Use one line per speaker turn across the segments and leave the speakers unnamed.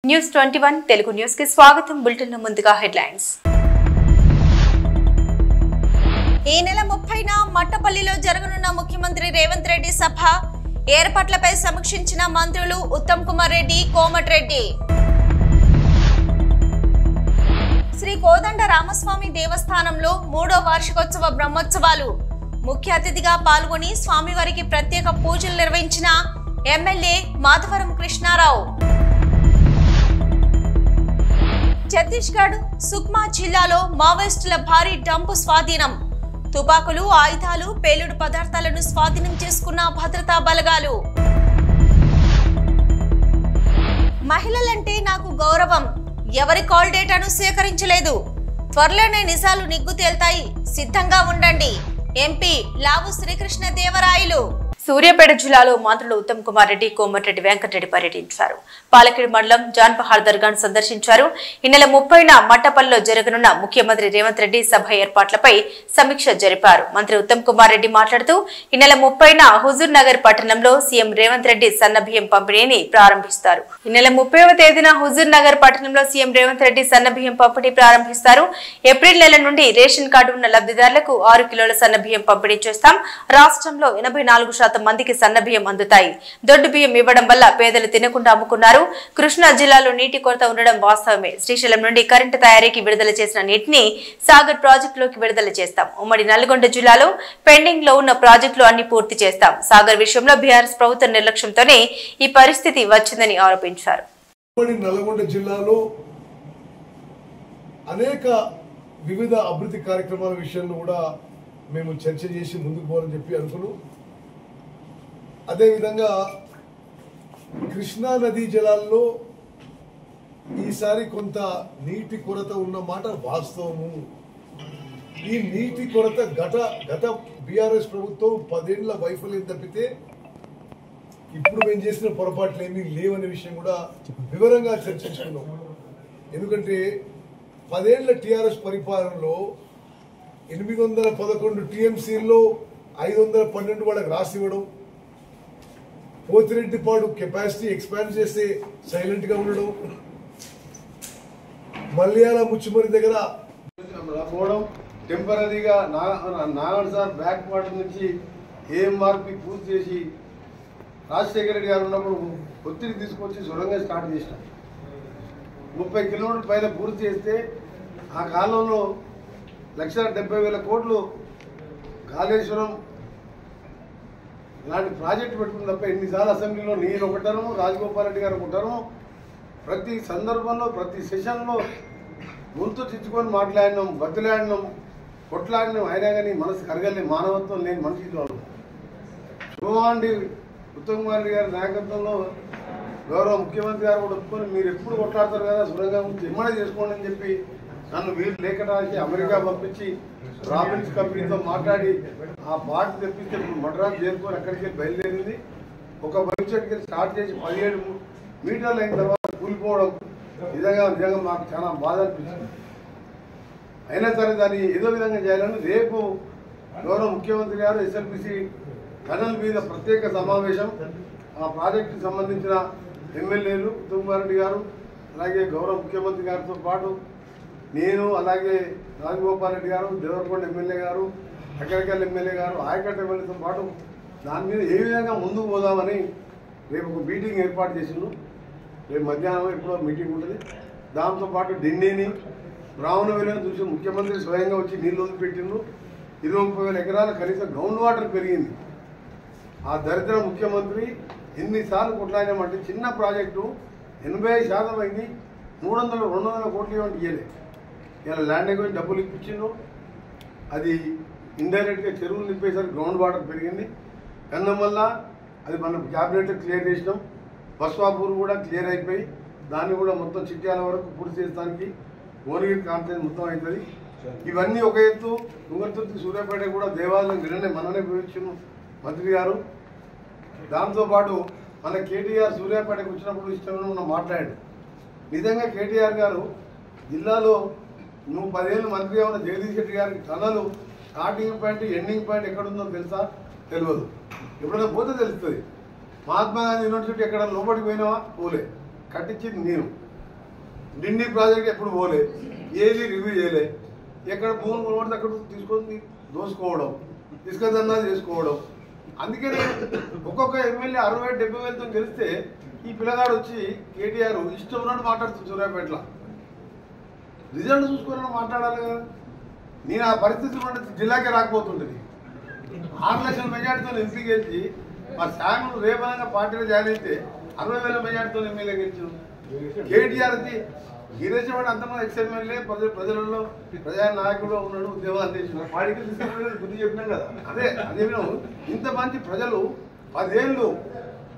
News 21 Telugu news కి స్వాగతం. Bulletin లో ముందుగా హెడ్లైన్స్.
ఈ నెల 30న మట్టపల్లిలో జరగనున్న ముఖ్యమంత్రి రేవంత్ రెడ్డి సభ ఏర్పాట్లపై సమీక్షించిన మంత్రులు ఉత్తమ్ కుమార్ రెడ్డి, కోమటిరెడ్డి. శ్రీ కోదండ రామస్వామి దేవస్థానంలో 3వ వార్షికోత్సవ బ్రహ్మోత్సవాలు ముఖ్య అతిథిగా పాల్గొని స్వామివారికి ప్రత్యేక పూజలు నిర్వహించిన ఎమ్మెల్యే మాధవరం కృష్ణారావు. ఛత్తీస్గఢ్ సుక్మా జిల్లాలో మావోయిస్టుల భారీ డంపు స్వాధీనం. తుపాకులు, ఆయుధాలు, పేలుడు పదార్థాలను స్వాధీనం చేసుకున్న భద్రతా బలగాలు. మహిళలంటే నాకు గౌరవం, ఎవరి కాల్ డేటాను సేకరించలేదు, త్వరలోనే నిజాలు నిగ్గు తేల్తాయి, సిద్ధంగా ఉండండి. ఎంపీ లావు శ్రీకృష్ణ దేవరాయలు.
సూర్యాపేట జిల్లాలో మంత్రులు ఉత్తమ్ కుమార్ రెడ్డి, కోమటిరెడ్డి వెంకటరెడ్డి పర్యటించారు. పాలకేడు మండలం జాన్పహార్ దర్గాను సందర్శించారు. ఈ నెల 30న మట్టపల్లిలో జరగనున్న ముఖ్యమంత్రి రేవంత్ రెడ్డి సభ ఏర్పాట్లపై సమీక్ష జరిపారు. మంత్రి ఉత్తమ్ కుమార్ రెడ్డి మాట్లాడుతూ ఈ నెల 30న హుజూర్ నగర్ పట్టణంలో సీఎం రేవంత్ రెడ్డి సన్నబియ్యం పంపిణీని ప్రారంభిస్తారు. ఈ నెల 30వ తేదీన హుజూర్ నగర్ పట్టణంలో సీఎం రేవంత్ రెడ్డి సన్నబియ్యం పంపిణీ ప్రారంభిస్తారు. ఏప్రిల్ నెల నుండి రేషన్ కార్డు ఉన్న లబ్ధిదారులకు 6 కిలోల సన్నబియ్యం పంపిణీ చేస్తాం. రాష్ట్రంలో 84% మందికి సన్నబియ్యం అందుతాయి. దొడ్డు బియ్యం ఇవ్వడం వల్ల పేదలు తినకుండా అమ్ముకున్నారు. కృష్ణా జిల్లాలో నీటి కొరత ఉండడం వాస్తవమే. శ్రీశైలం నుండి కరెంటు తయారీకి విడుదల చేసిన నీటిని సాగర్ ప్రాజెక్టులోకి విడుదల చేస్తాం. ఉమ్మడి నల్గొండ జిల్లాలో పెండింగ్ లో ఉన్న ప్రాజెక్టులు అన్ని పూర్తి చేస్తాం. సాగర్ విషయంలో బీఆర్ఎస్ ప్రభుత్వ నిర్లక్ష్యంతోనే ఈ పరిస్థితి వచ్చిందని ఆరోపించారు.
నల్గొండ జిల్లాలో అనేక వివిధ అభివృద్ధి కార్యక్రమాల విషయంలో కూడా మేము చర్చ చేసి ముందుకు పోవాలని చెప్పి అనుకున్నాం. అదేవిధంగా కృష్ణా నదీ జలాల్లో ఈసారి కొంత నీటి కొరత ఉన్న మాట వాస్తవము. ఈ నీటి కొరత గత బీఆర్ఎస్ ప్రభుత్వం 10 ఏళ్ల వైఫల్యం తప్పితే ఇప్పుడు మేము చేసిన పొరపాట్లు ఏమీ లేవనే విషయం కూడా వివరంగా చర్చించుకున్నాం. ఎందుకంటే 10 ఏళ్ల టీఆర్ఎస్ పరిపాలనలో 811 టీఎంసీల్లో 512 వాళ్ళకి రాసివ్వడం, పోతిరెడ్డిపాడు కెపాసిటీ ఎక్స్పాండ్ చేస్తే సైలెంట్ గా ఉండడం, మల్యాల ముచ్చుమరి దగ్గర
పోవడం, టెంపరీగా నాగర్ సార్ బ్యాక్ వాటర్ నుంచి ఏఎంఆర్పి పూర్తి చేసి రాజశేఖర రెడ్డి గారు ఉన్నప్పుడు ఒత్తిడి తీసుకొచ్చి సొరంగా స్టార్ట్ చేసినాం. 30 కిలోమీటర్ల పైన పూర్తి చేస్తే ఆ కాలంలో 1,70,000 కోట్లు కాళేశ్వరం ఇలాంటి ప్రాజెక్టు పెట్టుకుని తప్ప ఎన్నిసార్లు అసెంబ్లీలో నేను ఒకటను, రాజగోపాల్ రెడ్డి గారు ఒకటను, ప్రతి సందర్భంలో ప్రతి సెషన్లో గొంతు చిచ్చుకొని మాట్లాడినాం, బతులాడినాం, కొట్లాడినాం. అయినా కానీ మనసు కరగలే, మానవత్వం లేని మనిషిలో శుభమాండి ఉత్తమ్ కుమార్ రెడ్డి గారి నాయకత్వంలో గౌరవ ముఖ్యమంత్రి గారు కూడా ఒప్పుకొని మీరు ఎప్పుడు కొట్లాడతారు కదా, సురంగం ఇమ్మడే చేసుకోండి అని చెప్పి నన్ను వీరు లేఖ రాసి అమెరికా పంపించి రాబిన్స్ కంపెనీతో మాట్లాడి ఆ పార్టీ తెప్పిస్తే ఇప్పుడు మద్రాసు చేరుకొని అక్కడికి బయలుదేరింది. ఒక భవిష్యత్తుకి స్టార్ట్ చేసి 17 మీటర్లు అయిన తర్వాత కూలిపోవడం నిజంగా మాకు చాలా బాధ అనిపించింది. అయినా సరే దాన్ని ఏదో విధంగా చేయాలని రేపు గౌరవ ముఖ్యమంత్రి గారు ఎస్ఎల్బిసి టనల్ మీద ప్రత్యేక సమావేశం, ఆ ప్రాజెక్టుకి సంబంధించిన ఎమ్మెల్యేలు ఉత్తమ్ కుమార్ రెడ్డి గారు అలాగే గౌరవ ముఖ్యమంత్రి గారితో పాటు నేను, అలాగే రాజగోపాల్ రెడ్డి గారు, దేవరకొండ ఎమ్మెల్యే గారు, అక్కడికల్ ఎమ్మెల్యే గారు, ఆయకట్ట ఎమ్మెల్యేతో పాటు దాని మీద ఏ విధంగా ముందుకు పోదామని రేపు ఒక మీటింగ్ ఏర్పాటు చేసిండు. రేపు మధ్యాహ్నం ఎప్పుడో మీటింగ్ ఉంటుంది. దాంతోపాటు ఢిల్లీని బ్రాహ్మణవేలను చూసి ముఖ్యమంత్రి స్వయంగా వచ్చి నీళ్ళు వదిలిపెట్టిండ్రు. 20-30 ఎకరాల కనీసం గ్రౌండ్ వాటర్ పెరిగింది. ఆ దరిద్ర ముఖ్యమంత్రి ఎన్నిసార్లు కొట్లాడినామంటే చిన్న ప్రాజెక్టు 80% అయింది, 300-200 కోట్లు ఇవ్వండి ఇయ్యలే. ఇలా ల్యాండ్ ఎక్విజిషన్ డబ్బులు ఇప్పించిండు. అది ఇండైరెక్ట్గా చెరువులు నింపేసరికి గ్రౌండ్ వాటర్ పెరిగింది. కన్నమల్ల అది మనం క్యాబినెట్ క్లియర్ చేసినాం. బస్వాపూర్ కూడా క్లియర్ అయిపోయి దాన్ని కూడా మొత్తం చిట్యాల వరకు పూర్తి చేసడానికి ఓనగిరి కాన్ఫరెన్స్ మొత్తం అవుతుంది. ఇవన్నీ ఒక ఎత్తు. తుంగతుర్తి సూర్యాపేట కూడా దేవాలయం నిన్ననే మననే పోయించిన మంత్రి గారు. దాంతోపాటు మన కేటీఆర్ సూర్యాపేటకు వచ్చినప్పుడు ఇష్టం మాట్లాడాడు. నిజంగా కేటీఆర్ గారు జిల్లాలో నువ్వు 10 ఏళ్ళు మంత్రిగా ఉన్న జగదీష్ రెడ్డి గారికి టనలు స్టార్టింగ్ పాయింట్ ఎండింగ్ పాయింట్ ఎక్కడుందో తెలుసా? తెలియదు. ఎప్పుడైనా పోతే తెలుస్తుంది. మహాత్మా గాంధీ యూనివర్సిటీ ఎక్కడ లోపలికి పోయినావా? పోలే. కట్టించింది నేను. డిండి ప్రాజెక్ట్ ఎప్పుడు పోలే, ఏది రివ్యూ చేయలే. ఎక్కడ భూములు కొనబడితే అక్కడ తీసుకొని దోసుకోవడం, ఇసుక దందా చేసుకోవడం. అందుకనే ఒక్కొక్క ఎమ్మెల్యే 60,000-70,000 వేలతో గెలిస్తే ఈ పిల్లగాడు వచ్చి కేటీఆర్ ఇష్టం ఉన్నట్టు మాట్లాడుతుంది సూర్యాపేటలో. రిజల్ట్ చూసుకుని మాట్లాడాలి కదా. నేను ఆ పరిస్థితులు జిల్లాకే రాకపోతుంటుంది. 6 లక్షల మెజార్టీతో ఎంపీ గెలిచి మా శాఖలు రేపనంగా పార్టీలో జాయిన్ అయితే 60,000 మెజార్టీతో ఎమ్మెల్యే గెలిచాం. కేటీఆర్కి గిరీశవాడు అంతమంది ఎక్స్ఎమ్మెల్యే ప్రజలలో ప్రజా నాయకుడు ఉన్నాడు, ఉద్యోగాలు చేసిన వాడికి బుద్ధి చెప్పినాం కదా. అదే ఇంత మంది ప్రజలు 10 ఏళ్ళు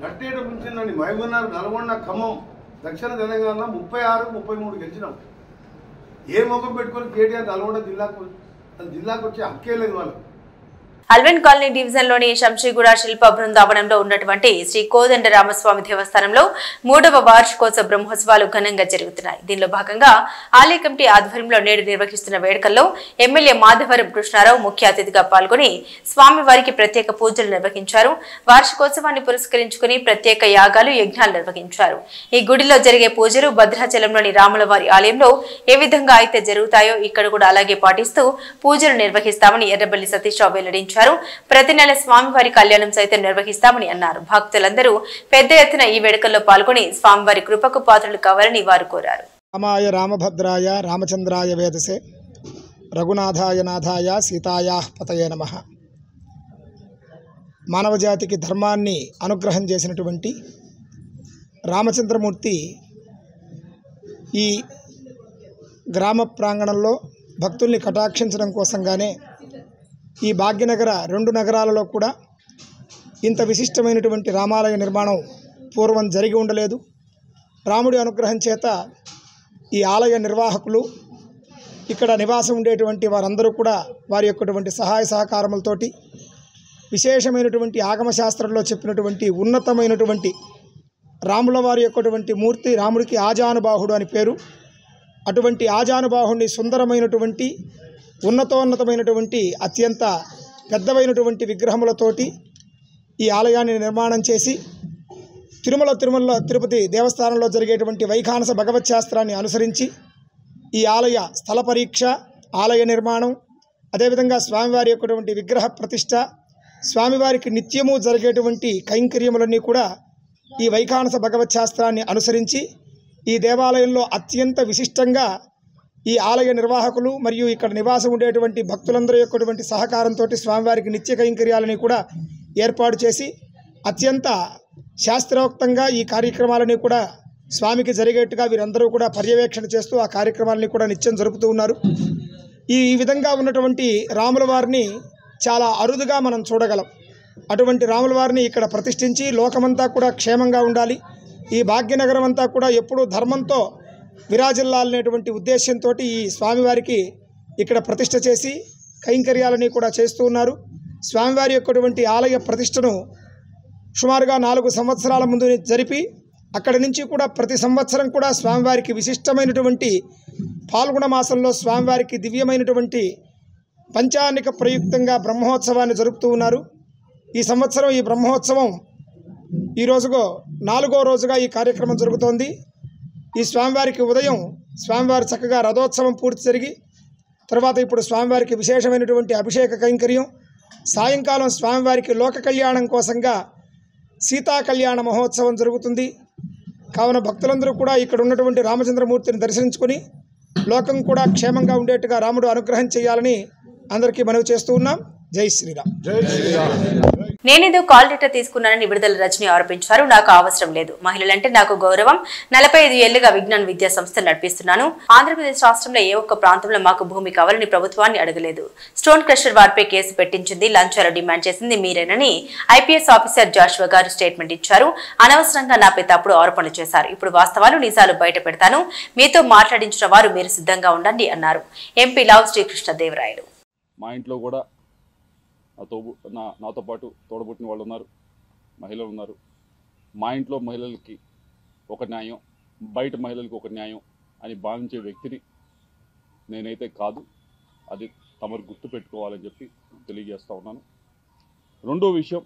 నట్టేట ముంచిందండి. మహబూబ్నగర్, నల్గొండ, ఖమ్మం, దక్షిణ తెలంగాణ 36-33 గెలిచినాం. ఏ ముఖం పెట్టుకొని కేటీఆర్ నల్గొండ జిల్లాకు వచ్చే హక్కే లేదు వాళ్ళు.
అల్వెన్ కాలనీ డివిజన్ లోని శంషీగూడ శిల్ప బృందావనంలో ఉన్నటువంటి శ్రీ కోదండ రామస్వామి దేవస్థానంలో 3వ వార్షికోత్సవ బ్రహ్మోత్సవాలు ఘనంగా జరుగుతున్నాయి. దీనిలో భాగంగా ఆలయ కమిటీ ఆధ్వర్యంలో నేడు నిర్వహిస్తున్న వేడుకల్లో ఎమ్మెల్యే మాధవరం కృష్ణారావు ముఖ్య అతిథిగా పాల్గొని స్వామివారికి ప్రత్యేక పూజలు నిర్వహించారు. వార్షికోత్సవాన్ని పురస్కరించుకుని ప్రత్యేక యాగాలు, యజ్ఞాలు నిర్వహించారు. ఈ గుడిలో జరిగే పూజలు భద్రాచలంలోని రాములవారి ఆలయంలో ఏ విధంగా అయితే జరుగుతాయో ఇక్కడ కూడా అలాగే పాటిస్తూ పూజలు నిర్వహిస్తామని ఎర్రబెల్లి సతీష్రావు వెల్లడించారు. ప్రతి నెల స్వామివారి కళ్యాణం సైతం నిర్వహిస్తామని అన్నారు. భక్తులందరూ పెద్ద ఎత్తున ఈ వేడుకల్లో పాల్గొని స్వామివారి కృపకు పాత్రలు కావాలని వారు కోరారు.
రామాయ రామభద్రాయ రామచంద్రాయ వేదసే రఘునాథాయ నాథాయ సీతాయాః పతయే నమః. మానవజాతికి ధర్మాన్ని అనుగ్రహం చేసినటువంటి రామచంద్రమూర్తి ఈ గ్రామ ప్రాంగణంలో భక్తుల్ని కటాక్షించడం కోసంగానే ఈ భాగ్యనగర 2 నగరాలలో కూడా ఇంత విశిష్టమైనటువంటి రామాలయ నిర్మాణం పూర్వం జరిగి ఉండలేదు. రాముడి అనుగ్రహం చేత ఈ ఆలయ నిర్వాహకులు, ఇక్కడ నివాసం ఉండేటువంటి వారందరూ కూడా వారి యొక్కటువంటి సహాయ సహకారములతోటి విశేషమైనటువంటి ఆగమశాస్త్రంలో చెప్పినటువంటి ఉన్నతమైనటువంటి రాముల వారి యొక్కటువంటి మూర్తి, రాముడికి ఆజానుబాహుడు అని పేరు. అటువంటి ఆజానుబాహుడిని సుందరమైనటువంటి ఉన్నతోన్నతమైనటువంటి అత్యంత పెద్దవైనటువంటి విగ్రహములతోటి ఈ ఆలయాన్ని నిర్మాణం చేసి తిరుపతి దేవస్థానంలో జరిగేటువంటి వైఖానస భగవత్ శాస్త్రాన్ని అనుసరించి ఈ ఆలయ స్థల పరీక్ష, ఆలయ నిర్మాణం, అదేవిధంగా స్వామివారి యొక్కటువంటి విగ్రహ ప్రతిష్ట, స్వామివారికి నిత్యము జరిగేటువంటి కైంకర్యములన్నీ కూడా ఈ వైఖానస భగవత్ శాస్త్రాన్ని అనుసరించి ఈ దేవాలయంలో అత్యంత విశిష్టంగా ఈ ఆలయ నిర్వాహకులు మరియు ఇక్కడ నివాసం ఉండేటువంటి భక్తులందరి యొక్కటువంటి సహకారంతో స్వామివారికి నిత్య కైంకర్యాలని కూడా ఏర్పాటు చేసి అత్యంత శాస్త్రోక్తంగా ఈ కార్యక్రమాలని కూడా స్వామికి జరిగేట్టుగా వీరందరూ కూడా పర్యవేక్షణ చేస్తూ ఆ కార్యక్రమాలని కూడా నిత్యం జరుపుతూ ఉన్నారు. ఈ విధంగా ఉన్నటువంటి రాముల వారిని చాలా అరుదుగా మనం చూడగలం. అటువంటి రాముల వారిని ఇక్కడ ప్రతిష్ఠించి లోకమంతా కూడా క్షేమంగా ఉండాలి, ఈ భాగ్యనగరం అంతా కూడా ఎప్పుడూ ధర్మంతో విరాజిల్లాలనేటువంటి ఉద్దేశంతో ఈ స్వామివారికి ఇక్కడ ప్రతిష్ఠ చేసి కైంకర్యాలని కూడా చేస్తూ ఉన్నారు. స్వామివారి యొక్కటువంటి ఆలయ ప్రతిష్టను సుమారుగా 4 సంవత్సరాల ముందు జరిపి అక్కడి నుంచి కూడా ప్రతి సంవత్సరం కూడా స్వామివారికి విశిష్టమైనటువంటి పాల్గొన మాసంలో స్వామివారికి దివ్యమైనటువంటి పంచానిక ప్రయుక్తంగా బ్రహ్మోత్సవాన్ని జరుపుతూ ఉన్నారు. ఈ సంవత్సరం ఈ బ్రహ్మోత్సవం ఈ రోజుగా 4వ రోజుగా ఈ కార్యక్రమం జరుగుతోంది. ఈ స్వామివారికి ఉదయం స్వామివారి చక్కగా రథోత్సవం పూర్తి జరిగి తర్వాత ఇప్పుడు స్వామివారికి విశేషమైనటువంటి అభిషేక కైంకర్యం, సాయంకాలం స్వామివారికి లోక కళ్యాణం కోసంగా సీతా కళ్యాణ మహోత్సవం జరుగుతుంది. కావున భక్తులందరూ కూడా ఇక్కడ ఉన్నటువంటి రామచంద్రమూర్తిని దర్శించుకొని లోకం కూడా క్షేమంగా ఉండేట్టుగా రాముడు అనుగ్రహం చేయాలని అందరికీ మనవి చేస్తూ ఉన్నాం. జై శ్రీరామ్.
నేనేదో కాల్ లెటర్ తీసుకున్నానని విడుదల రజని ఆరోపించారు. నాకు అవసరం లేదు, మహిళలంటే నాకు గౌరవం. 45 ఏళ్లుగా విజ్ఞాన విద్యా సంస్థలు నడిపిస్తున్నాను. ఆంధ్రప్రదేశ్ రాష్ట్రంలో ఏ ఒక్క ప్రాంతంలో మాకు భూమి కావాలని ప్రభుత్వాన్ని అడగలేదు. స్టోన్ క్రషర్ వారిపై కేసు పెట్టించింది, లంచాలు డిమాండ్ చేసింది మీరేనని ఐపీఎస్ ఆఫీసర్ జాషువా గారు స్టేట్మెంట్ ఇచ్చారు. అనవసరంగా నాపై తప్పుడు ఆరోపణలు చేశారు. ఇప్పుడు వాస్తవాలు నిజాలు బయట పెడతాను, మీతో మాట్లాడించిన వారు మీరు సిద్ధంగా ఉండండి అన్నారు ఎంపీ లావు శ్రీకృష్ణదేవరాయలు.
మా ఇంట్లో కూడా నాతో పాటు తోడబుట్టిన వాళ్ళు ఉన్నారు, మహిళలు ఉన్నారు. మా ఇంట్లో మహిళలకి ఒక న్యాయం, బయట మహిళలకి ఒక న్యాయం అని భావించే వ్యక్తిని నేనైతే కాదు. అది తమరు గుర్తుపెట్టుకోవాలని చెప్పి తెలియజేస్తూ ఉన్నాను. రెండో విషయం,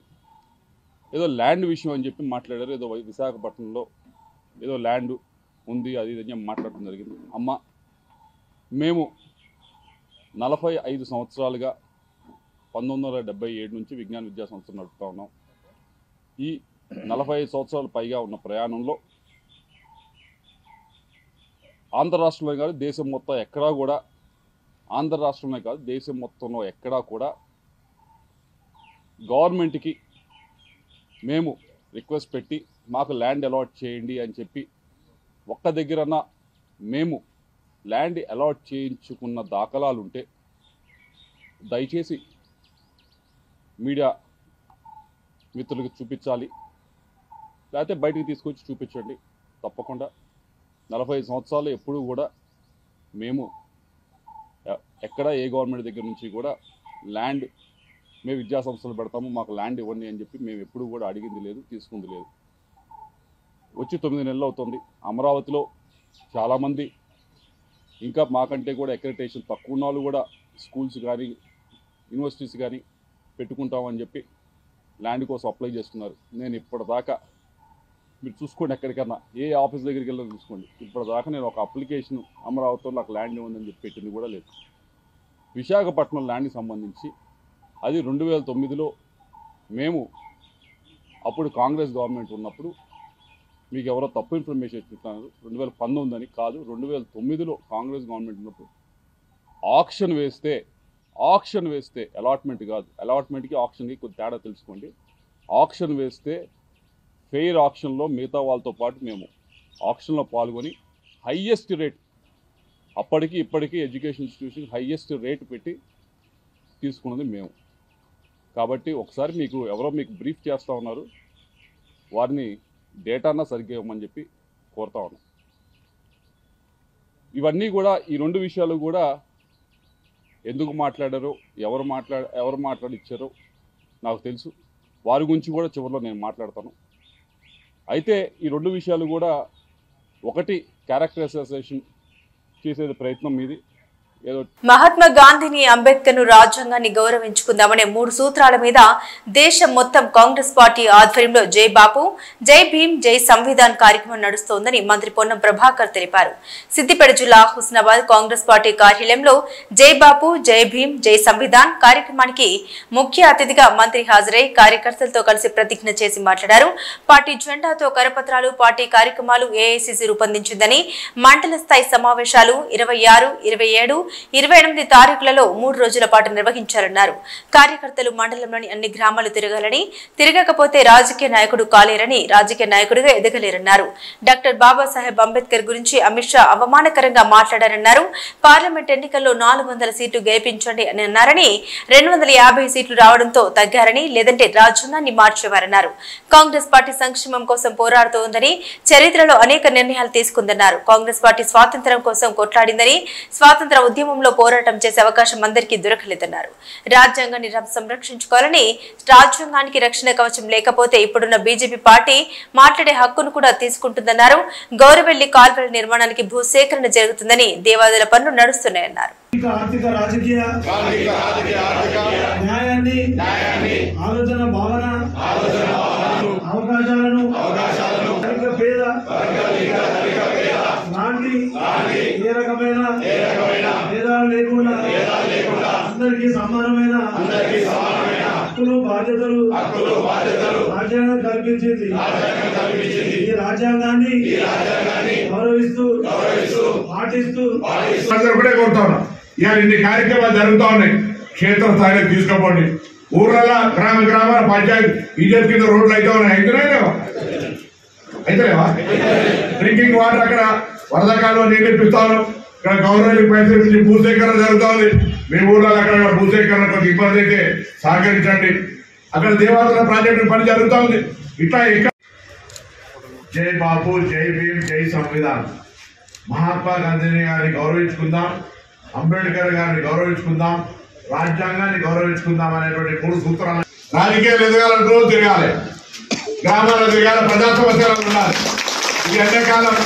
ఏదో ల్యాండ్ విషయం అని చెప్పి మాట్లాడారు. ఏదో విశాఖపట్నంలో ఏదో ల్యాండు ఉంది, అది ఇది మాట్లాడటం జరిగింది. అమ్మ, మేము 45 సంవత్సరాలుగా 1977 నుంచి విజ్ఞాన విద్యా సంస్థ నడుపుతా ఉన్నాం. ఈ 45 సంవత్సరాలు పైగా ఉన్న ప్రయాణంలో ఆంధ్ర రాష్ట్రంలో కాదు దేశం మొత్తం ఎక్కడా కూడా, ఆంధ్ర రాష్ట్రంలో కాదు దేశం మొత్తంలో ఎక్కడా కూడా గవర్నమెంట్కి మేము రిక్వెస్ట్ పెట్టి మాకు ల్యాండ్ అలాట్ చేయండి అని చెప్పి ఒక్క దగ్గరన్నా మేము ల్యాండ్ అలాట్ చేయించుకున్న దాఖలాలు ఉంటే దయచేసి మీడియా మిత్రులకు చూపించాలి, లేకపోతే బయటికి తీసుకొచ్చి చూపించండి. తప్పకుండా 45 సంవత్సరాలు ఎప్పుడు కూడా మేము ఎక్కడ ఏ గవర్నమెంట్ దగ్గర నుంచి కూడా ల్యాండ్ మేము విద్యా సంస్థలు పెడతాము, మాకు ల్యాండ్ ఇవ్వండి అని చెప్పి మేము ఎప్పుడు కూడా అడిగింది లేదు, తీసుకుంది లేదు. వచ్చి 9 నెలలు అవుతుంది. అమరావతిలో చాలామంది ఇంకా మాకంటే కూడా అక్రెడిటేషన్ తక్కువ ఉన్న వాళ్ళు కూడా స్కూల్స్ కానీ యూనివర్సిటీస్ కానీ పెట్టుకుంటామని చెప్పి ల్యాండ్ కోసం అప్లై చేస్తున్నారు. నేను ఇప్పటిదాకా మీరు చూసుకోండి, ఎక్కడికన్నా ఏ ఆఫీస్ దగ్గరికి వెళ్ళి చూసుకోండి, ఇప్పటిదాకా నేను ఒక అప్లికేషన్ అమరావతిలో నాకు ల్యాండ్ ఇవ్వండి చెప్పి పెట్టింది కూడా లేదు. విశాఖపట్నం ల్యాండ్కి సంబంధించి అది 2009లో మేము అప్పుడు కాంగ్రెస్ గవర్నమెంట్ ఉన్నప్పుడు మీకు ఎవరో తప్పు ఇన్ఫర్మేషన్ ఇస్తున్నారు, 2019 అని కాదు, 2009లో కాంగ్రెస్ గవర్నమెంట్ ఉన్నప్పుడు ఆక్షన్ వేస్తే అలాట్మెంట్ కాదు, అలాట్మెంట్కి ఆక్షన్కి కొంచెం తేడా తెలుసుకోండి. ఆక్షన్ వేస్తే ఫెయిర్ ఆక్షన్లో మిగతా వాళ్ళతో పాటు మేము ఆక్షన్లో పాల్గొని హైయెస్ట్ రేట్, అప్పటికి ఇప్పటికీ ఎడ్యుకేషన్ ఇన్స్టిట్యూషన్ హైయెస్ట్ రేట్ పెట్టి తీసుకున్నది మేము. కాబట్టి ఒకసారి మీకు ఎవరో మీకు బ్రీఫ్ చేస్తూ ఉన్నారు, వారిని డేటానా సరిగ్గా ఇవ్వమని చెప్పి కోరుతా ఉన్నాం. ఇవన్నీ కూడా ఈ 2 విషయాలు కూడా ఎందుకు మాట్లాడారో ఎవరు మాట్లాడిచ్చారో నాకు తెలుసు. వారి గురించి కూడా చివరిలో నేను మాట్లాడతాను. అయితే ఈ 2 విషయాలు కూడా, ఒకటి క్యారెక్టర్ అసోసియేషన్ చేసే ప్రయత్నం మీది, ఏదో
మహాత్మా గాంధీని, అంబేద్కర్ ను, రాజ్యాంగాన్ని గౌరవించుకుందామనే 3 సూత్రాల మీద దేశం మొత్తం కాంగ్రెస్ పార్టీ ఆధ్వర్యంలో జై బాపు, జై భీమ్, జై సంవిధాన్ కార్యక్రమం నడుస్తోందని మంత్రి పొన్నం ప్రభాకర్ తెలిపారు. సిద్దిపేట జిల్లా హుస్నాబాద్ కాంగ్రెస్ పార్టీ కార్యాలయంలో జై బాపు, జై భీమ్, జై సంవిధాన్ కార్యక్రమానికి ముఖ్య అతిథిగా మంత్రి హాజరై కార్యకర్తలతో కలిసి ప్రతిజ్ఞ చేసి మాట్లాడారు. పార్టీ జెండాతో కరపత్రాలు, పార్టీ కార్యక్రమాలు ఏఐసిసి రూపొందించిందని, మండల స్థాయి సమావేశాలు 26, 27, 28 తారీఖులలో 3 రోజుల పాటు నిర్వహించారన్నారు. కార్యకర్తలు మండలంలోని అన్ని గ్రామాలు తిరగాలని, తిరగకపోతే రాజకీయ నాయకుడు కాలేరని, రాజకీయ నాయకుడిగా ఎదగలేరన్నారు. డాక్టర్ బాబాసాహెబ్ అంబేద్కర్ గురించి అమిత్ షా అవమానకరంగా మాట్లాడారన్నారు. పార్లమెంట్ ఎన్నికల్లో 400 సీట్లు గెలిపించండి అని అన్నారని, 250 సీట్లు రావడంతో తగ్గారని, లేదంటే రాజ్యాంగాన్ని మార్చేవారన్నారు. కాంగ్రెస్ పార్టీ సంక్షేమం కోసం పోరాడుతోందని, చరిత్రలో అనేక నిర్ణయాలు తీసుకుందన్నారు. కాంగ్రెస్ పార్టీ స్వాతంత్ర్యం కోసం కొట్లాడిందని, స్వాతంత్ర ఉద్యమంలో పోరాటం చేసే అవకాశం అందరికీ దొరకలేదన్నారు. రాజ్యాంగాన్ని సంరక్షించుకోవాలని, రాజ్యాంగానికి రక్షణ కవచం లేకపోతే ఇప్పుడున్న బీజేపీ పార్టీ మాట్లాడే హక్కును కూడా తీసుకుంటుందన్నారు. గౌరవెల్లి కాల్వల నిర్మాణానికి భూసేకరణ జరుగుతుందని, దేవాదాయ పనులు నడుస్తున్నాయన్నారు.
ఆర్థిక రాజకీయ న్యాయాన్ని, ఆలోచన భావన, అవకాశాలను పేద ఏ రకమైన భేదాలు లేకుండా అందరికీ సమానమైన హక్కులు బాధ్యతలు రాజ్యాంగం కల్పించింది. ఈ రాజ్యాంగాన్ని గౌరవిస్తూ పాటిస్తూ
కూడా కోరుతాను. ఇవాళ ఇన్ని కార్యక్రమాలు జరుగుతూ ఉన్నాయి, క్షేత్రస్థాయిలో తీసుకోపోండి. ఊర్లలో గ్రామాల పంచాయతీ బీజేపీ కింద రోడ్లు అయితే ఉన్నాయి, అయితేలేవా? డ్రింకింగ్ వాటర్ అక్కడ వరదకాలం నీళ్ళు ఇప్పిస్తాను. ఇక్కడ గవర్నమెంట్ పైసలు నుంచి భూసేకరణ జరుగుతుంది. మీ ఊర్లో అక్కడ భూసేకరణ కొంచెం ఇబ్బంది అయితే సహకరించండి. అక్కడ దేవాలయ ప్రాజెక్టు పని జరుగుతూ ఉంది. ఇట్లా ఇక్కడ జై బాపు, జై భీమ్, జై సంవిధాన్. మహాత్మా గాంధీ గారిని గౌరవించుకుందాం, అంబేద్కర్ గారిని గౌరవించుకుందాం, రాజ్యాంగాన్ని గౌరవించుకుందాం అనేటువంటి 3 సూత్రాలు. రాజకీయాలు ఎదగాలని రోజు తిరగాలి, గ్రామాల్లో తిరగాలి, ప్రజా సమస్యలు ఉండాలి. ఈ ఎండాకాలం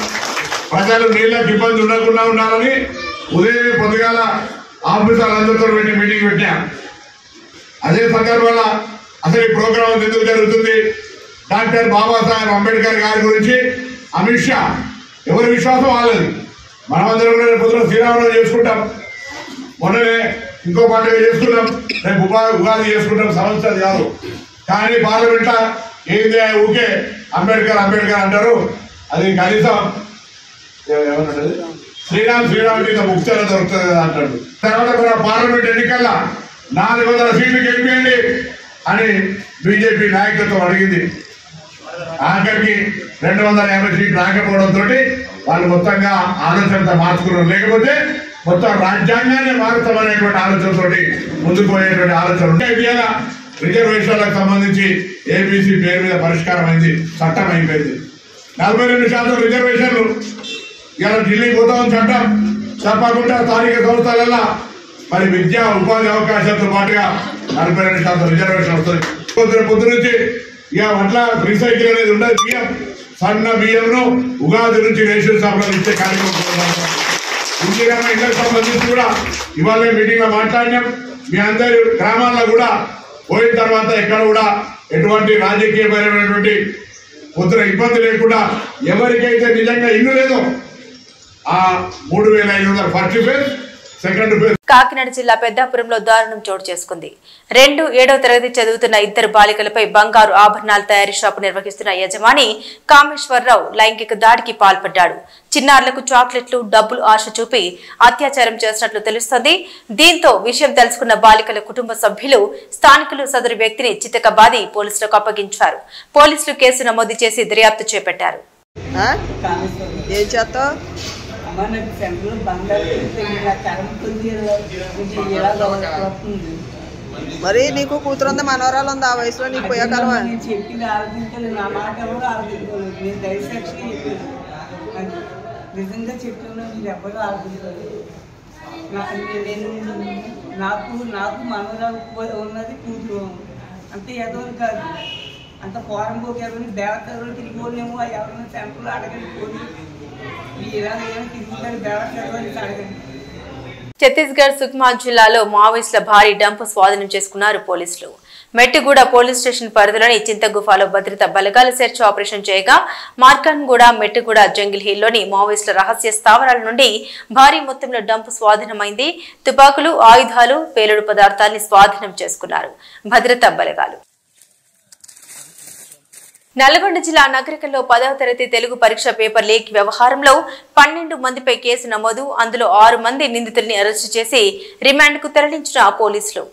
ప్రజలు నీళ్ళకి ఇబ్బంది ఉండకుండా ఉండాలని ఉదయం పొద్దుగాల ఆఫీసర్లందరితో పెట్టి మీటింగ్ పెట్టాం. అదే సందర్భంలో అసలు ఈ ప్రోగ్రాం ఎందుకు జరుగుతుంది, డాక్టర్ బాబాసాహెబ్ అంబేద్కర్ గారి గురించి అమిత్ షా ఎవరి విశ్వాసం వాళ్ళది. మనమందరం కూడా పొద్దున శ్రీరామనవమి చేసుకుంటాం, మొన్ననే ఇంకో పండుగ చేసుకున్నాం, రేపు ఉగాది చేసుకుంటాం, సంవత్సరం కాదు. కానీ పార్లమెంట్ ఏంది ఊకే అంబేద్కర్ అంటారు. అది కనీసం ఏమన్నాడు, శ్రీరామ్ మీద ముక్తారా దొరుకుతుంది కదా అంటాడు. తర్వాత కూడా పార్లమెంట్ ఎన్నికల్లో 400 సీట్లు గెలిపేయండి అని బీజేపీ నాయకత్వం అడిగింది. ఆఖరికి 250 సీట్లు రాకపోవడంతో వాళ్ళు మొత్తంగా ఆలోచనతో మార్చుకున్నారు. లేకపోతే మొత్తం రాజ్యాంగాన్ని మారుతామనేటువంటి ఆలోచనతో ముందుకు పోయేటువంటి ఆలోచన ఉంటే ఇవాళ రిజర్వేషన్లకు సంబంధించి ఏబీసీ పేరు మీద పరిష్కారం అయింది, చట్టం అయిపోయింది. 42% రిజర్వేషన్లు ఇలా ఢిల్లీ పోతామని చట్టం తప్పకుండా స్థానిక సంస్థలలో మరి విద్యా ఉపాధి అవకాశాలతో పాటుగా 42% రిజర్వేషన్ వస్తుంది. పొద్దు నుంచి ఇక అట్లా రీసైకిల్ అనేది ఉండదు. బియ్యం సన్న బియ్యంను ఉగాది నుంచి రేషన్ షాపులను ఇచ్చే కార్యక్రమం ఇందిరమ్మ ఇళ్లకు సంబంధించి కూడా ఇవాళ మీటింగ్ లో మాట్లాడినాం. మీ అందరి గ్రామాల్లో కూడా పోయిన తర్వాత ఎక్కడ కూడా ఎటువంటి రాజకీయపరమైనటువంటి పొద్దున ఇబ్బంది లేకుండా ఎవరికైతే నిజంగా ఇల్లు లేదో ఆ 3,500 first phase, second phase.
Kakinada జిల్లా పెద్దాపురంలో దారుణం చోటు చేసుకుంది. 7వ తరగతి చదువుతున్న 2 బాలికలపై బంగారు ఆభరణాల తయారీ షాపు నిర్వహిస్తున్న యజమాని కామేశ్వరరావు లైంగిక దాడికి పాల్పడ్డాడు. చిన్నారులకు చాక్లెట్లు, డబ్బులు ఆశ చూపి అత్యాచారం చేసినట్లు తెలుస్తోంది. దీంతో విషయం తెలుసుకున్న బాలికల కుటుంబ సభ్యులు, స్థానికులు సదరు వ్యక్తిని చితకబాది పోలీసులకు అప్పగించారు. పోలీసులు కేసు నమోదు చేసి దర్యాప్తు చేపట్టారు.
మనకు సెంటర్ బంగారు
మరి నీకు కూతురు ఉంది, మనవరాలు ఉంది, ఆ వయసులో నీకు పోయాకాలం
నేను చెప్పింది ఆలోచించాలి. నా మాట ఎవరు ఆలోచించాలి. నేను దయసాక్షి నిజంగా చెప్తున్నా, మీరు ఎవరు ఆలోచించాలి. నేను నాకు మనవరాలు ఉన్నది కూతురు, అంతే ఎదవరు కాదు, అంత ఫారం పోకి ఎవరిని దేవతలు తిరిగిపోలేము. ఎవరైనా సెంటర్లో అడగండి, పోయి
ఛత్తీస్గఢ్ సుక్మా జిల్లాలో మావోయిస్టుల భారీ డంప్ స్వాధీనం చేసుకున్నారు పోలీసులు. మెట్టుగూడ పోలీస్ స్టేషన్ పరిధిలోని చింతగుఫాలో భద్రతా బలగాలు సెర్చ్ ఆపరేషన్ చేయగా మార్కన్గూడ, మెట్టుగూడ, జంగిల్ హిల్లోని మావోయిస్టుల రహస్య స్థావరాల నుండి భారీ మొత్తంలో డంప్ స్వాధీనమైంది. తుపాకులు, ఆయుధాలు, పేలుడు పదార్థాన్ని స్వాధీనం చేసుకున్నారు భద్రతా బలగాలు. నల్గొండ జిల్లా నగరికల్లో 10వ తరగతి తెలుగు పరీక్ష పేపర్ లీక్ వ్యవహారంలో 12 మందిపై కేసు నమోదు. అందులో 6 మంది నిందితుల్ని అరెస్టు చేసి రిమాండ్కు తరలించిన పోలీసులు.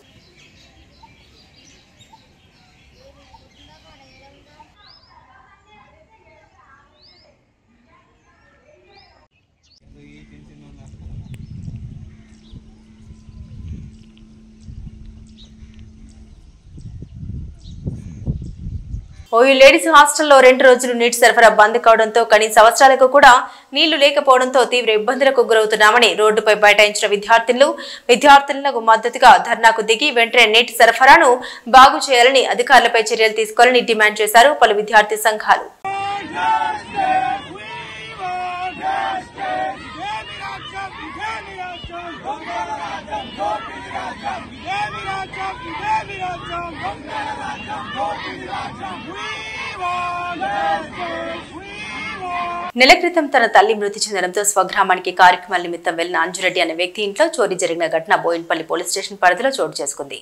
ఓయూ లేడీస్ హాస్టల్లో 2 రోజులు నీటి సరఫరా బంద్ కావడంతో కనీస అవసరాలకు కూడా నీళ్లు లేకపోవడంతో తీవ్ర ఇబ్బందులకు గురవుతున్నామని రోడ్డుపై బైఠాయించిన విద్యార్థులకు మద్దతుగా ధర్నాకు దిగి వెంటనే నీటి సరఫరాను బాగు చేయాలని, అధికారులపై చర్యలు తీసుకోవాలని డిమాండ్ చేశారు పలు విద్యార్థి సంఘాలు. నెల క్రితం తన తల్లి మృతి చెందడంతో స్వగ్రామానికి కార్యక్రమాల నిమిత్తం వెళ్లిన అంజురెడ్డి అనే వ్యక్తి ఇంట్లో చోరీ జరిగిన ఘటన బోయిన్పల్లి పోలీస్ స్టేషన్ పరిధిలో చోటు చేసుకుంది.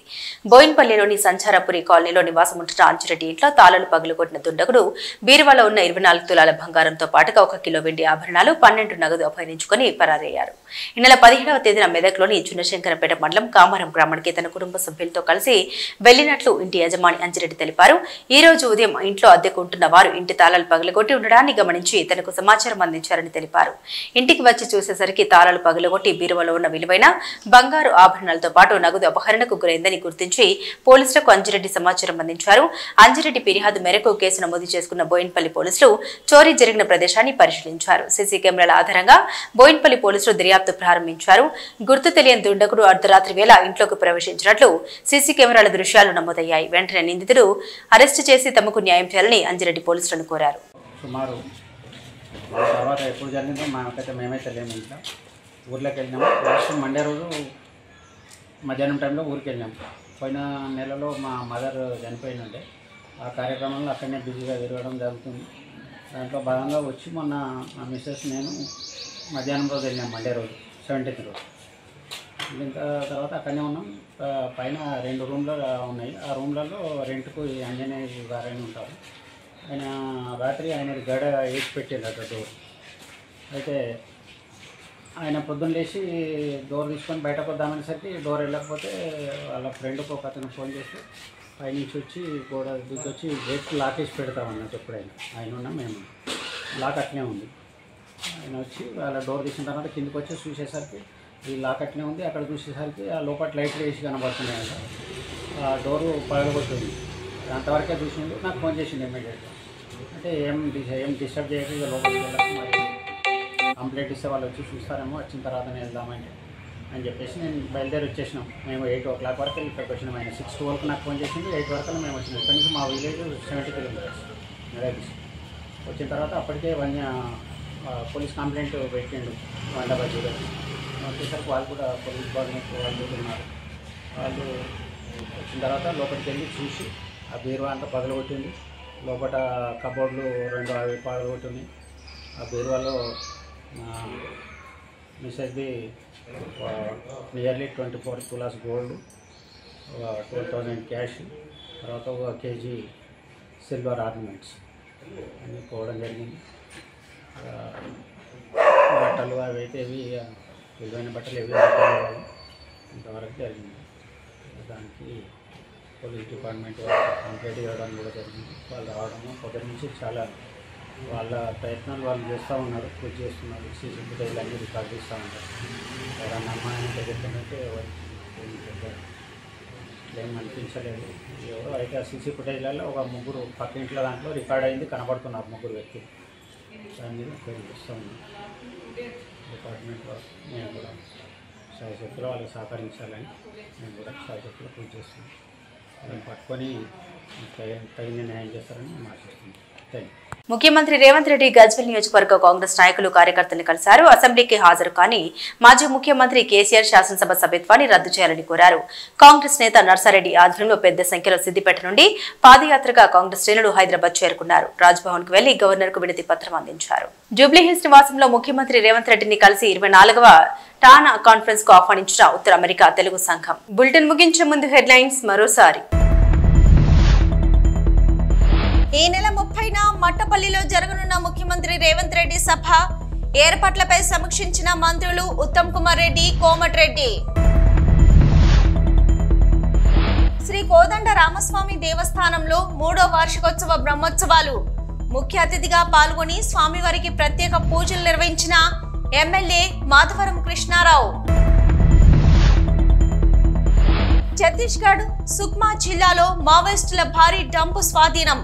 బోయిన్పల్లిలోని సంచారపురి కాలనీలో నివాసం ఉంటున్న అంజురెడ్డి ఇంట్లో తాళాలు పగులుకొట్టిన దుండగుడు బీరువాలో ఉన్న 24 తులాల బంగారంతో పాటుగా 1 కిలో వెండి ఆభరణాలు, 12 నగదు అపహరించుకుని పరారయ్యారు. ఈ నెల 15వ తేదీన మెదక్లోని చిన్నశంకరంపేట మండలం కామారం గ్రామానికి తన కుటుంబ సభ్యులతో కలిసి వెళ్లినట్లు ఇంటి యజమాని అంజిరెడ్డి తెలిపారు. ఈ రోజు ఉదయం ఇంట్లో అద్దెకుంటున్న వారు ఇంటి తాళాలు పగలగొట్టి ఉండడాన్ని గమనించి తనకు సమాచారం అందించారని తెలిపారు. ఇంటికి వచ్చి చూసేసరికి తాళాలు పగలగొట్టి బీరువాలో ఉన్న విలువైన బంగారు ఆభరణాలతో పాటు నగదు అపహరణకు గురైందని గుర్తించి పోలీసులకు అంజిరెడ్డి సమాచారం అందించారు. అంజిరెడ్డి ఫిర్యాదు మేరకు కేసు నమోదు చేసుకున్న బోయిన్పల్లి పోలీసులు చోరీ జరిగిన ప్రదేశాన్ని పరిశీలించారు. సీసీ కెమెరాల ఆధారంగా బోయిన్పల్లి పోలీసులు దర్యాప్తు ప్రారంభించారు. గుర్తు తెలియని దుండగుడు అర్ధరాత్రి వేళ ఇంట్లోకి ప్రవేశించినట్లు సీసీ కెమెరాల దృశ్యాలు నమోదయ్యాయి. వెంటనే నిందితుడు అరెస్టు చేసి తమకు న్యాయం చేయాలని అంజిరెడ్డి పోలీసులను కోరారు.
సుమారు తర్వాత ఎప్పుడు జరిగిందో మేమైతే లేము, ఇంట్లో ఊర్లోకి వెళ్ళినాము. లాస్ట్ మండే రోజు మధ్యాహ్నం టైంలో ఊరికి వెళ్ళాము. పోయిన నెలలో మా మదర్ చనిపోయిందంటే ఆ కార్యక్రమంలో అక్కడనే బిజీగా తిరగడం జరుగుతుంది. దాంట్లో భాగంగా వచ్చి మొన్న మా మిస్సెస్ నేను మధ్యాహ్నం రోజు వెళ్ళాం, మండే రోజు 17th రోజు. వెళ్ళిన తర్వాత అక్కడనే ఉన్నాం. పైన 2 రూమ్లు ఉన్నాయి. ఆ రూమ్లలో రెంట్కు ఆంజనేయ గారని ఉంటారు. ఆయన రాత్రి ఆయన గడ వేసి పెట్టిండట డోర్. అయితే ఆయన పొద్దున్న లేచి డోర్ తీసుకొని బయటకు వద్దామనేసరికి డోర్ వెళ్ళకపోతే వాళ్ళ ఫ్రెండ్కి ఒక అతను ఫోన్ చేసి పైనుంచి వచ్చి గోడ దూకి వచ్చి గేట్ లాక్ వేసి పెడతామన్నట్టు. ఎప్పుడైనా ఆయన ఉన్నాం, మేము లాక్ అట్నే ఉంది. ఆయన వచ్చి వాళ్ళ డోర్ తీసిన తర్వాత కిందకి వచ్చి చూసేసరికి ఈ లాక్ అట్నే ఉంది. అక్కడ చూసేసరికి ఆ లోపల లైట్లు వేసి కనబడుతున్నాయంట. ఆ డోరు పగలగొట్టింది. అంతవరకే చూసిండు. నాకు ఫోన్ చేసిండు ఇమ్మీడియట్గా. అంటే ఏం డిస్టర్బ్ చేయకుండా లోపలికి వెళ్ళాలి, మరి కంప్లైంట్ ఇస్తే వాళ్ళు వచ్చి చూస్తారేమో, వచ్చిన తర్వాతనే వెళ్దామని అని చెప్పేసి నేను బయలుదేరి వచ్చేసినాం. మేము 8 o'clock వరకు ఇక్కడికి వచ్చినాం. ఆయన 6 వరకు నాకు ఫోన్ చేసింది. 8 వరకు మేము వచ్చినాం. ఇక్కడి నుంచి మా విలేజ్ 70 kilometers మెదక్. వచ్చిన తర్వాత అప్పటికే పోలీస్ కంప్లైంట్ పెట్టిండు వండబడ్జీలో. వచ్చేసరికి వాళ్ళు కూడా పోలీస్ డిపార్ట్మెంట్ వాళ్ళు ఉన్నారు. వాళ్ళు వచ్చిన తర్వాత లోపలికి వెళ్ళి చూసి ఆ బీరువా అంతా పగలగొట్టింది. లోపల కబోర్డ్లు 2 అవి పగలగొట్టింది. ఆ బీరువాలో మిస్సెస్ది నియర్లీ 24 తులాస్ గోల్డ్, 12,000 క్యాష్, తర్వాత 1 kg సిల్వర్ ఆర్నమెంట్స్ అన్నీ పోవడం జరిగింది. బట్టలు అవి అయితే విలువైన బట్టలు ఏవి ఇంతవరకు జరిగింది. దానికి పోలీస్ డిపార్ట్మెంట్ కంప్లైంట్ ఇవ్వడం కూడా జరిగింది. వాళ్ళు రావడము పొద్దున్న నుంచి చాలా వాళ్ళ ప్రయత్నాలు వాళ్ళు చేస్తూ ఉన్నారు, కృషి చేస్తున్నారు. సీసీ ఫుటేజ్లు అన్నీ రికార్డ్ చేస్తూ ఉంటారు. ఎవరన్నా అమ్మాయిని చెప్తున్నట్టే ఏం అనిపించలేదు. ఎవరో అయితే ఆ సీసీ ఫుటేజ్లలో ఒక 3 పక్క ఇంట్లో దాంట్లో రికార్డ్ అయింది, కనబడుతున్నారు 3 వ్యక్తులు. దాని మీద పేరు చేస్తూ ఉన్నాం. డిపార్ట్మెంట్ మేము కూడా శాయశక్తిలో వాళ్ళకి సహకరించాలని మేము కూడా శాయశక్తిలో కృషి చేస్తున్నాం. వాళ్ళని పట్టుకొని తగిన న్యాయం చేస్తారని మేము ఆశిస్తున్నాం. Thank you.
ముఖ్యమంత్రి రేవంత్ రెడ్డి గజ్వేల్ నియోజకవర్గ కాంగ్రెస్ నాయకులు కార్యకర్తలను కలిశారు. అసెంబ్లీకి హాజరు కాని మాజీ ముఖ్యమంత్రి కేసీఆర్ శాసనసభ సభ్యత్వాన్ని రద్దు చేయాలని కోరారు. కాంగ్రెస్ నేత నర్సారెడ్డి ఆధ్వర్యంలో పెద్ద సంఖ్యలో సిద్దిపేట నుండి పాదయాత్రగా కాంగ్రెస్ శ్రేణులు హైదరాబాద్ చేరుకున్నారు. రాజ్భవన్ కు వెళ్లి గవర్నర్ కు వినతి పత్రం అందించారు. జూబ్లీహిల్స్ నివాసంలో ముఖ్యమంత్రి రేవంత్ రెడ్డిని కలిసి 24వ టానా కాన్ఫరెన్స్ కు ఆహ్వానించిన ఉత్తర అమెరికా తెలుగు సంఘం. బులెటిన్ ముగించే ముందు హెడ్లైన్స్ మరోసారి.
ఈ నెల 30న మట్టపల్లిలో జరగనున్న ముఖ్యమంత్రి రేవంత్ రెడ్డి సభ. ఏర్పాట్లపై సమీక్షించిన మంత్రులు ఉత్తమ్ కుమార్ రెడ్డి, కోమటిరెడ్డి. శ్రీ కోదండ రామస్వామి దేవస్థానంలో 3వ వార్షికోత్సవ బ్రహ్మోత్సవాలు. ముఖ్య అతిథిగా పాల్గొని స్వామివారికి ప్రత్యేక పూజలు నిర్వహించిన ఎమ్మెల్యే మాధవరం కృష్ణారావు. ఛత్తీస్గఢ్ సుక్మా జిల్లాలో మావోయిస్టుల భారీ డంపు స్వాధీనం.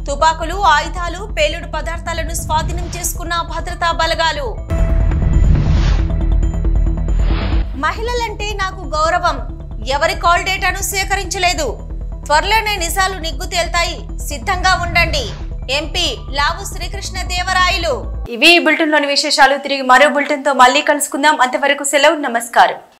తుపాకులు, ఆయుధాలు, పేలుడు పదార్థాలను స్వాధీనం చేసుకున్న భద్రతా బలగాలు. మహిళలంటే నాకు గౌరవం. ఎవరి కాల్ డేటాను సేకరించలేదు. త్వరలోనే నిజాలు నిగ్గు తేల్తాయి. సిద్ధంగా ఉండండి. ఎంపీ లావు శ్రీకృష్ణదేవరాయలు.
ఇవి బులెటిన్ లోని విశేషాలు. తిరిగి మరో బులెటిన్ తో మళ్ళీ కలుసుకుందాం. అంతవరకు సెలవు. నమస్కారం.